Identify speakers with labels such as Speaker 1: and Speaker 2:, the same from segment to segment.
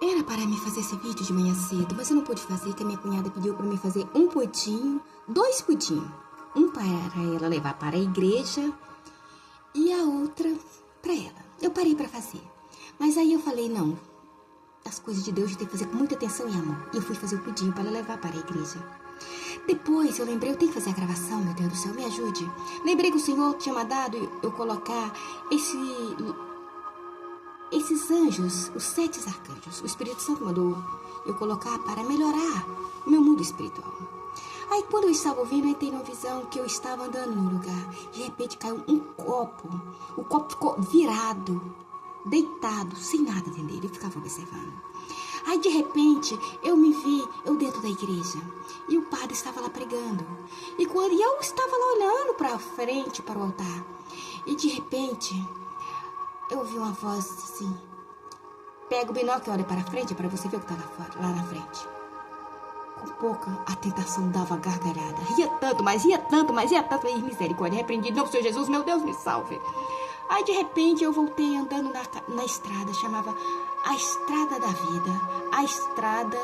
Speaker 1: Era para me fazer esse vídeo de manhã cedo, mas eu não pude fazer, que a minha cunhada pediu para me fazer um pudim, dois pudim. Um para ela levar para a igreja e a outra para ela. Eu parei para fazer. Mas aí eu falei, não, as coisas de Deus eu tenho que fazer com muita atenção e amor. E eu fui fazer o pudim para levar para a igreja. Depois eu lembrei, eu tenho que fazer a gravação, meu Deus do céu, me ajude. Lembrei que o Senhor tinha mandado eu colocar esses anjos, os 7 arcanjos. O Espírito Santo mandou eu colocar para melhorar o meu mundo espiritual. Aí quando eu estava ouvindo, eu entrei numa visão que eu estava andando num lugar. De repente caiu um copo. O copo ficou virado, deitado, sem nada dentro dele. Eu ficava observando. Aí de repente eu me vi, eu dentro da igreja. E o padre estava lá pregando. E eu estava lá olhando para frente, para o altar. E de repente eu ouvi uma voz assim: pega o binóculo e olha para frente para você ver o que está lá na frente. Com pouca, a tentação dava gargalhada. Ria tanto, mas ria tanto, mas ria tanto. E misericórdia, repreendi. Não, Senhor Jesus, meu Deus, me salve. Aí, de repente, eu voltei andando na estrada. Chamava a Estrada da Vida. A estrada.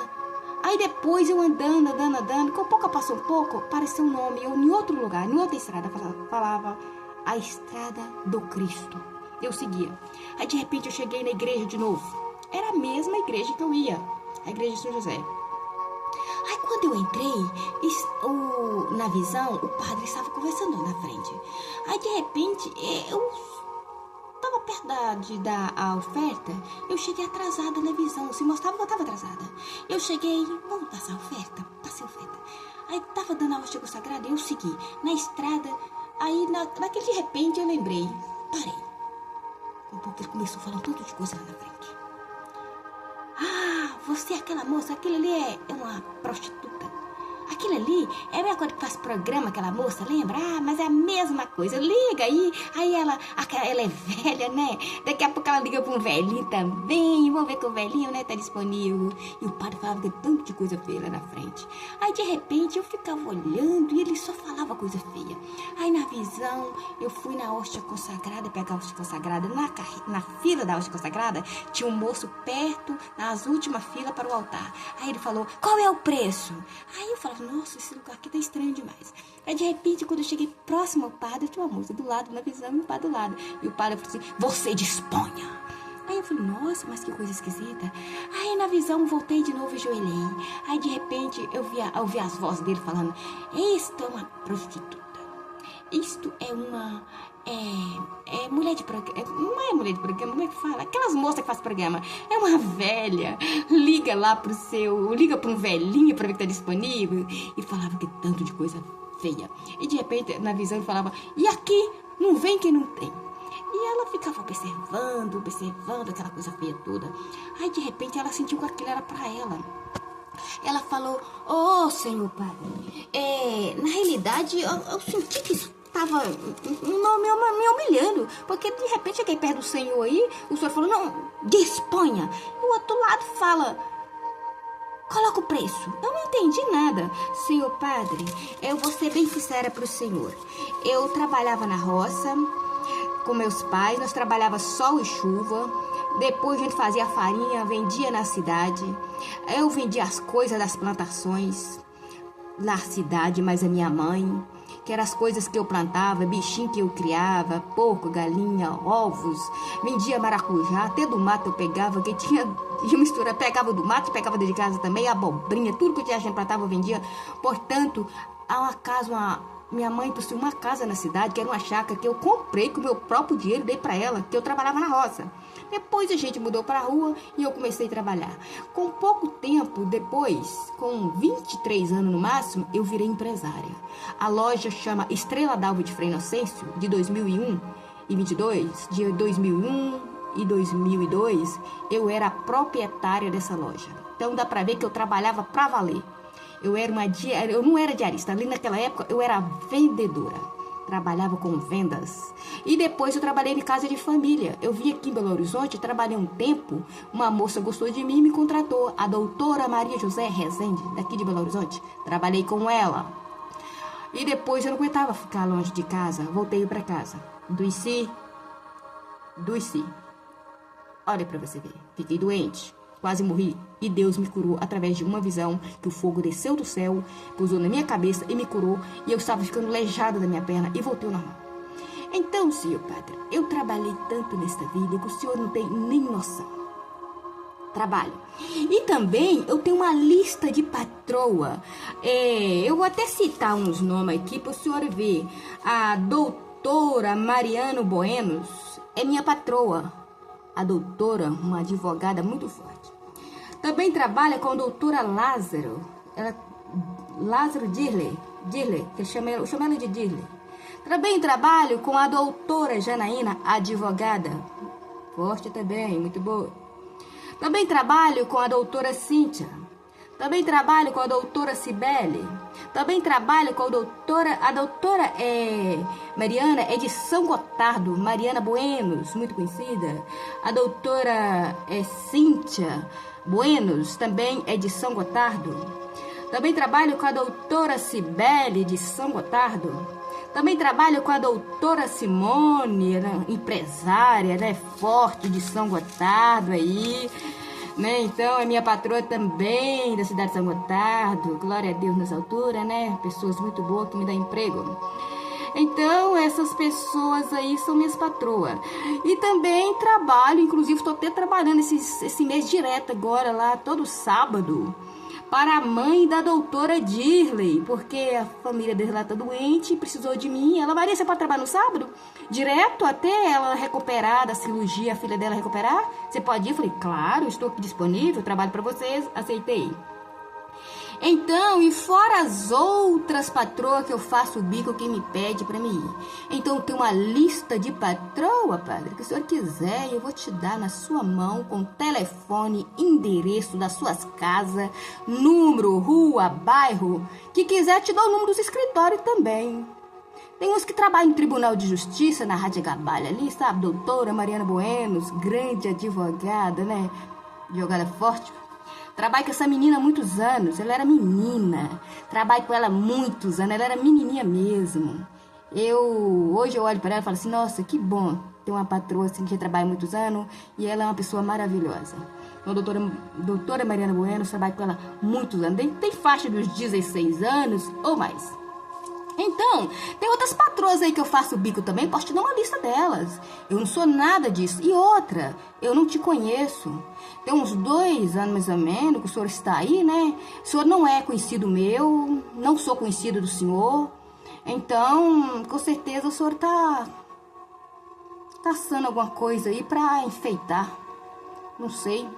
Speaker 1: Aí, depois, eu andando. Com pouco, passou um pouco, apareceu um nome. Eu, em outro lugar, em outra estrada, falava a Estrada do Cristo. Eu seguia. Aí, de repente, eu cheguei na igreja de novo. Era a mesma igreja que eu ia. A igreja de São José. Aí quando eu entrei, na visão, o padre estava conversando na frente. Aí de repente, eu estava perto de dar a oferta, eu cheguei atrasada na visão. Se mostrava que eu estava atrasada. Eu cheguei, vamos passar a oferta? Passei a oferta. Aí estava dando a hóstia consagrada, eu segui. Na estrada, aí naquele de repente eu lembrei, parei. Um pouco ele começou a falar um tanto de coisa lá na frente. Ah, você é aquela moça, aquele ali é uma prostituta. Aquilo ali é a mesma coisa que faz programa, aquela moça, lembra? Ah, mas é a mesma coisa. Liga aí ela é velha, né? Daqui a pouco ela liga para um velhinho também. Vamos ver que o velhinho, né, tá disponível. E o padre falava de tanto de coisa feia lá na frente. Aí, de repente, eu ficava olhando e ele só falava coisa feia. Aí, na visão, eu fui na hóstia consagrada, pegar a hóstia consagrada. Na fila da hóstia consagrada, tinha um moço perto, nas últimas filas para o altar. Aí ele falou, qual é o preço? Aí eu falava, nossa, esse lugar aqui tá estranho demais. Aí, de repente, quando eu cheguei próximo ao padre, tinha uma moça do lado, na visão, e o padre do lado. E o padre falou assim, você disponha. Aí eu falei, nossa, mas que coisa esquisita. Aí, na visão, voltei de novo e joelhei. Aí, de repente, eu ouvi as vozes dele falando, isto é uma prostituta. Isto é uma... mulher de programa. Não é mulher de programa, como é que fala? Aquelas moças que fazem programa. É uma velha. Liga lá liga para um velhinho para ver que tá disponível. E falava que tanto de coisa feia. E de repente, na visão, ele falava, e aqui não vem quem não tem. E ela ficava observando aquela coisa feia toda. Aí, de repente, ela sentiu que aquilo era para ela. Ela falou, senhor padre, na realidade, eu senti que isso estava me humilhando, porque de repente cheguei perto do senhor aí, o senhor falou, não, disponha. E o outro lado fala, coloca o preço. Eu não entendi nada. Senhor padre, eu vou ser bem sincera para o senhor. Eu trabalhava na roça com meus pais, nós trabalhava sol e chuva. Depois a gente fazia farinha, vendia na cidade. Eu vendia as coisas das plantações na cidade, mas a minha mãe, que eram as coisas que eu plantava, bichinho que eu criava, porco, galinha, ovos, vendia maracujá, até do mato eu pegava, que tinha mistura, pegava do mato, pegava de casa também, abobrinha, tudo que a gente plantava eu vendia. Portanto, minha mãe possuía uma casa na cidade, que era uma chácara que eu comprei com o meu próprio dinheiro, dei para ela, que eu trabalhava na roça. Depois a gente mudou para a rua e eu comecei a trabalhar. Com pouco tempo depois, com 23 anos no máximo, eu virei empresária. A loja chama Estrela d'Alva de Frei Inocêncio, de 2001 e 22. De 2001 e 2002, eu era a proprietária dessa loja. Então dá para ver que eu trabalhava para valer. Eu não era diarista. Ali naquela época eu era vendedora. Trabalhava com vendas. E depois eu trabalhei em casa de família. Eu vim aqui em Belo Horizonte, trabalhei um tempo. Uma moça gostou de mim e me contratou. A doutora Maria José Rezende, daqui de Belo Horizonte. Trabalhei com ela. E depois eu não aguentava ficar longe de casa. Voltei para casa. Adoeci. Olha para você ver. Fiquei doente. quase morri. E Deus me curou através de uma visão que o fogo desceu do céu, pousou na minha cabeça e me curou. E eu estava ficando aleijada da minha perna e voltei ao normal. Então, senhor padre, eu trabalhei tanto nesta vida que o senhor não tem nem noção. Trabalho. E também eu tenho uma lista de patroa. Eu vou até citar uns nomes aqui para o senhor ver. A doutora Mariano Buenos é minha patroa. A doutora, uma advogada muito forte. Também trabalha com a doutora Lázaro. Lázaro Dirley, que eu chamo ela de Dirley. Também trabalho com a doutora Janaína, advogada. Forte também, muito boa. Também trabalho com a doutora Cíntia. Também trabalho com a doutora Cibele. Também trabalho com a doutora Mariana, é de São Gotardo. Mariana Buenos, muito conhecida. A doutora Cíntia Buenos, também é de São Gotardo. Também trabalho com a doutora Cibele, de São Gotardo. Também trabalho com a doutora Simone, empresária, ela é forte, de São Gotardo aí, né? Então, é minha patroa também, da cidade de São Gotardo. Glória a Deus nessa altura, né? Pessoas muito boas que me dão emprego. Então, essas pessoas aí são minhas patroas. E também trabalho, inclusive estou até trabalhando esse mês direto agora lá, todo sábado, para a mãe da doutora Dirley, porque a família dela está doente, precisou de mim. Ela, Maria, você pode trabalhar no sábado? Direto até ela recuperar da cirurgia, a filha dela recuperar? Você pode ir? Eu falei, claro, estou aqui disponível, trabalho para vocês, aceitei. Então, e fora as outras patroas que eu faço o bico, quem me pede para mim ir. Então, tem uma lista de patroa, padre, que o senhor quiser, eu vou te dar na sua mão, com telefone, endereço das suas casas, número, rua, bairro. Que quiser, te dou o número dos escritórios também. Tem uns que trabalham no Tribunal de Justiça, na Rádio Gabalha ali, sabe? Doutora Mariana Buenos, grande advogada, né? Advogada forte. Trabalho com essa menina há muitos anos, ela era menina. Trabalho com ela há muitos anos, ela era menininha mesmo. Hoje eu olho para ela e falo assim, nossa, que bom ter uma patroa assim que já trabalha há muitos anos e ela é uma pessoa maravilhosa. Então, doutora Mariana Bueno, trabalho com ela há muitos anos, tem faixa dos 16 anos ou mais. Então, tem outras patroas aí que eu faço o bico também, posso te dar uma lista delas. Eu não sou nada disso. E outra, eu não te conheço. Tem uns 2 anos mais ou menos que o senhor está aí, né? O senhor não é conhecido meu, não sou conhecido do senhor. Então, com certeza o senhor está caçando alguma coisa aí para enfeitar. Não sei.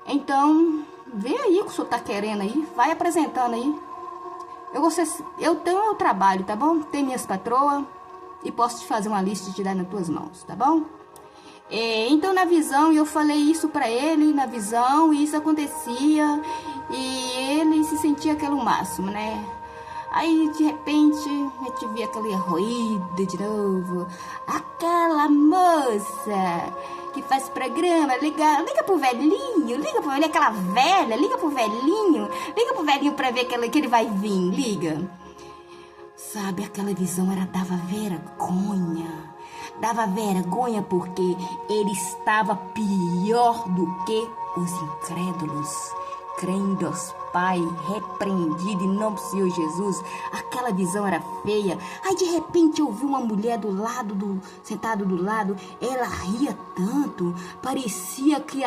Speaker 1: Então, vê aí o que o senhor está querendo aí, vai apresentando aí. Eu tenho meu trabalho, tá bom? Tem minhas patroas e posso te fazer uma lista e te dar nas tuas mãos, tá bom? Então, na visão, eu falei isso pra ele, na visão, e isso acontecia, e ele se sentia aquele máximo, né? Aí, de repente, a gente via aquele ruído de novo. Aquela moça que faz programa, liga pro velhinho, aquela velha, liga pro velhinho pra ver que ele vai vir, liga. Sabe, aquela visão dava vergonha porque ele estava pior do que os incrédulos, crendo aos Pai, repreendido em nome do Senhor Jesus. Aquela visão era feia. Aí de repente eu vi uma mulher sentada do lado. Ela ria tanto, parecia que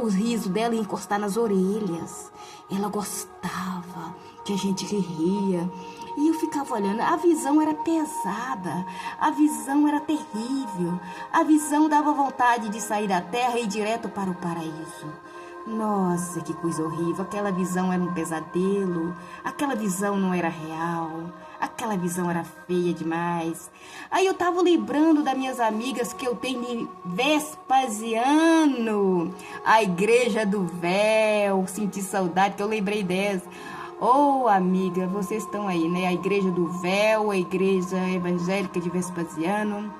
Speaker 1: os risos dela iam encostar nas orelhas. Ela gostava que a gente ria. E eu ficava olhando, a visão era pesada, a visão era terrível. A visão dava vontade de sair da terra e ir direto para o paraíso. Nossa, que coisa horrível, aquela visão era um pesadelo, aquela visão não era real, aquela visão era feia demais. Aí eu tava lembrando das minhas amigas que eu tenho em Vespasiano, a Igreja do Véu, senti saudade que eu lembrei dessa. Oh, amiga, vocês estão aí, né? A Igreja do Véu, a Igreja Evangélica de Vespasiano.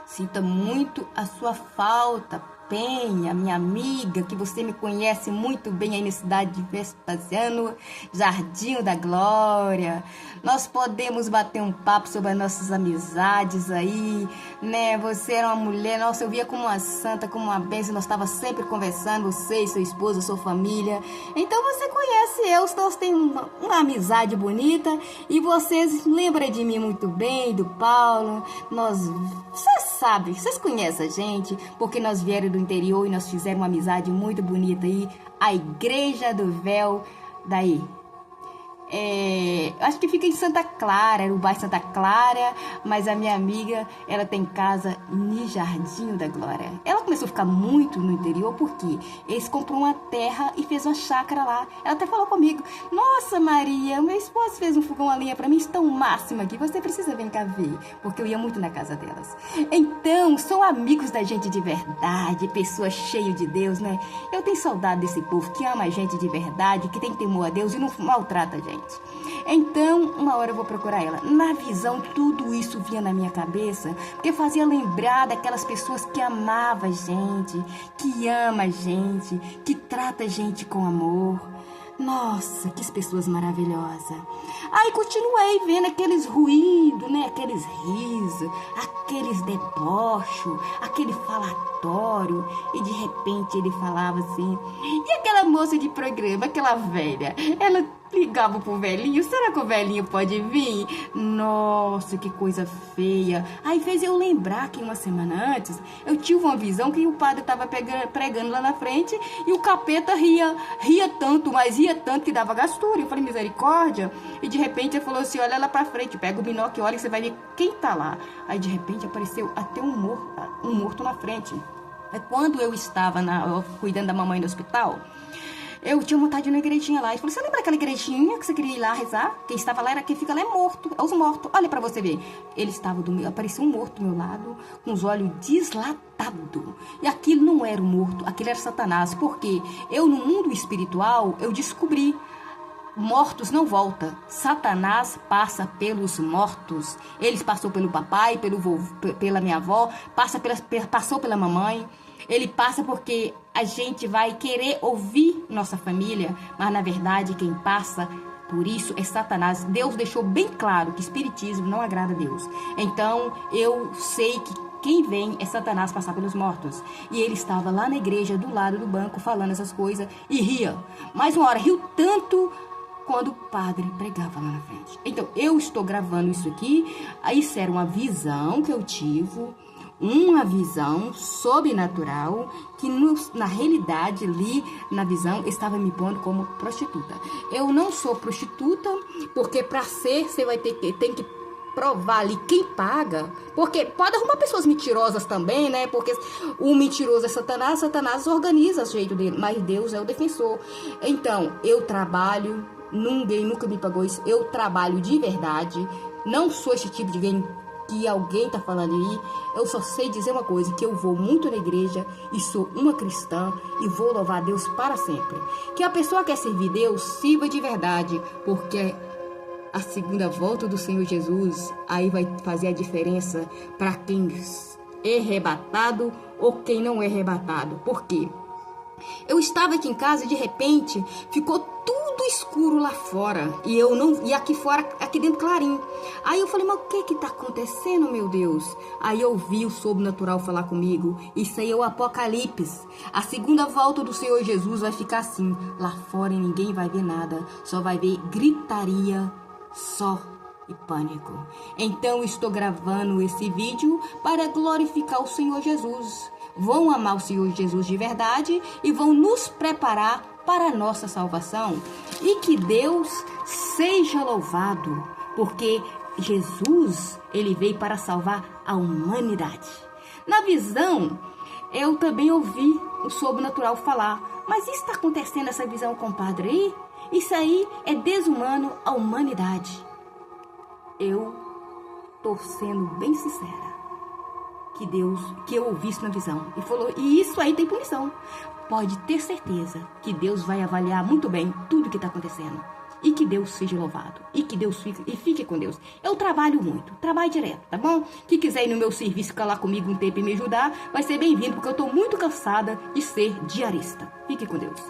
Speaker 1: Sinta muito a sua falta, Penha, minha amiga, que você me conhece muito bem aí na cidade de Vespasiano, Jardim da Glória. Nós podemos bater um papo sobre as nossas amizades aí, né? Você era uma mulher, nossa, eu via como uma santa, como uma bênção, nós estávamos sempre conversando, você e sua esposa, sua família. Então você conhece eu, nós temos uma amizade bonita e vocês lembram de mim muito bem, do Paulo. Vocês sabem, vocês conhecem a gente, porque nós viemos do interior e nós fizemos uma amizade muito bonita aí, a Igreja do Véu daí. Acho que fica em Santa Clara, no bairro Santa Clara, mas a minha amiga, ela tem casa no Jardim da Glória. Ela começou a ficar muito no interior porque eles comprou uma terra e fez uma chácara lá. Ela até falou comigo: nossa, Maria, meu esposo fez um fogão a lenha pra mim, estão máximo aqui, você precisa vir cá ver, porque eu ia muito na casa delas. Então, são amigos da gente de verdade, pessoas cheias de Deus, né? Eu tenho saudade desse povo que ama a gente de verdade, que tem temor a Deus e não maltrata a gente. Então, uma hora eu vou procurar ela. Na visão, tudo isso vinha na minha cabeça, porque fazia lembrar daquelas pessoas que amavam a gente, que ama a gente, que trata a gente com amor. Nossa, que pessoas maravilhosas. Aí continuei vendo aqueles ruídos, né? Aqueles risos, aqueles debochos, aquele falatório. E de repente ele falava assim. E aquela moça de programa, aquela velha, ela ligava pro velhinho: será que o velhinho pode vir? Nossa, que coisa feia. Aí fez eu lembrar que uma semana antes eu tive uma visão que o padre estava pregando lá na frente e o capeta ria tanto, mas ria tanto que dava gastura. Eu falei: misericórdia. E de repente ele falou assim: olha lá pra frente, pega o binóculo e olha que você vai ver quem tá lá. Aí de repente apareceu até um morto na frente. Quando eu estava cuidando da mamãe no hospital, eu tinha vontade de ir na igrejinha lá. Ele falou: você lembra aquela igrejinha que você queria ir lá rezar? Quem estava lá era quem fica lá, é morto, é os mortos. Olha pra você ver. Ele estava apareceu um morto do meu lado, com os olhos dilatados. E aquilo não era um morto, aquilo era Satanás. Porque eu, no mundo espiritual, eu descobri: mortos não voltam. Satanás passa pelos mortos. Ele passou pelo papai, pela minha avó, passou pela mamãe. Ele passa porque a gente vai querer ouvir nossa família, mas na verdade quem passa por isso é Satanás. Deus deixou bem claro que espiritismo não agrada a Deus. Então eu sei que quem vem é Satanás passar pelos mortos. E ele estava lá na igreja, do lado do banco, falando essas coisas e ria. Mais uma hora, riu tanto quando o padre pregava lá na frente. Então, eu estou gravando isso aqui. Isso era uma visão que eu tive, uma visão sobrenatural, que na realidade, ali na visão, estava me pondo como prostituta. Eu não sou prostituta, porque para ser, você tem que provar ali quem paga, porque pode arrumar pessoas mentirosas também, né? Porque o mentiroso é Satanás, Satanás organiza o jeito dele, mas Deus é o defensor. Então, eu trabalho, ninguém nunca me pagou isso, eu trabalho de verdade, não sou esse tipo de que alguém tá falando aí. Eu só sei dizer uma coisa, que eu vou muito na igreja e sou uma cristã e vou louvar a Deus para sempre. Que a pessoa que quer servir Deus, sirva de verdade, porque a segunda volta do Senhor Jesus aí vai fazer a diferença para quem é arrebatado ou quem não é arrebatado. Por quê? Eu estava aqui em casa e de repente ficou tudo escuro lá fora e aqui fora, aqui dentro clarinho. Aí eu falei: mas o que tá acontecendo, meu Deus? Aí eu vi o sobrenatural falar comigo: isso aí é o Apocalipse. A segunda volta do Senhor Jesus vai ficar assim, lá fora, e ninguém vai ver nada, só vai ver gritaria, só e pânico. Então estou gravando esse vídeo para glorificar o Senhor Jesus. Vão amar o Senhor Jesus de verdade e vão nos preparar para a nossa salvação. E que Deus seja louvado, porque Jesus, ele veio para salvar a humanidade. Na visão, eu também ouvi o sobrenatural falar: mas isso está acontecendo, essa visão, compadre, aí? Isso aí é desumano à humanidade. Eu estou sendo bem sincera, que eu ouvi isso na visão, e falou: e isso aí tem punição. Pode ter certeza que Deus vai avaliar muito bem tudo que está acontecendo. E que Deus seja louvado. E que Deus fique com Deus. Eu trabalho muito, trabalho direto, tá bom? Quem quiser ir no meu serviço, ficar lá comigo um tempo e me ajudar, vai ser bem-vindo, porque eu tô muito cansada de ser diarista. Fique com Deus.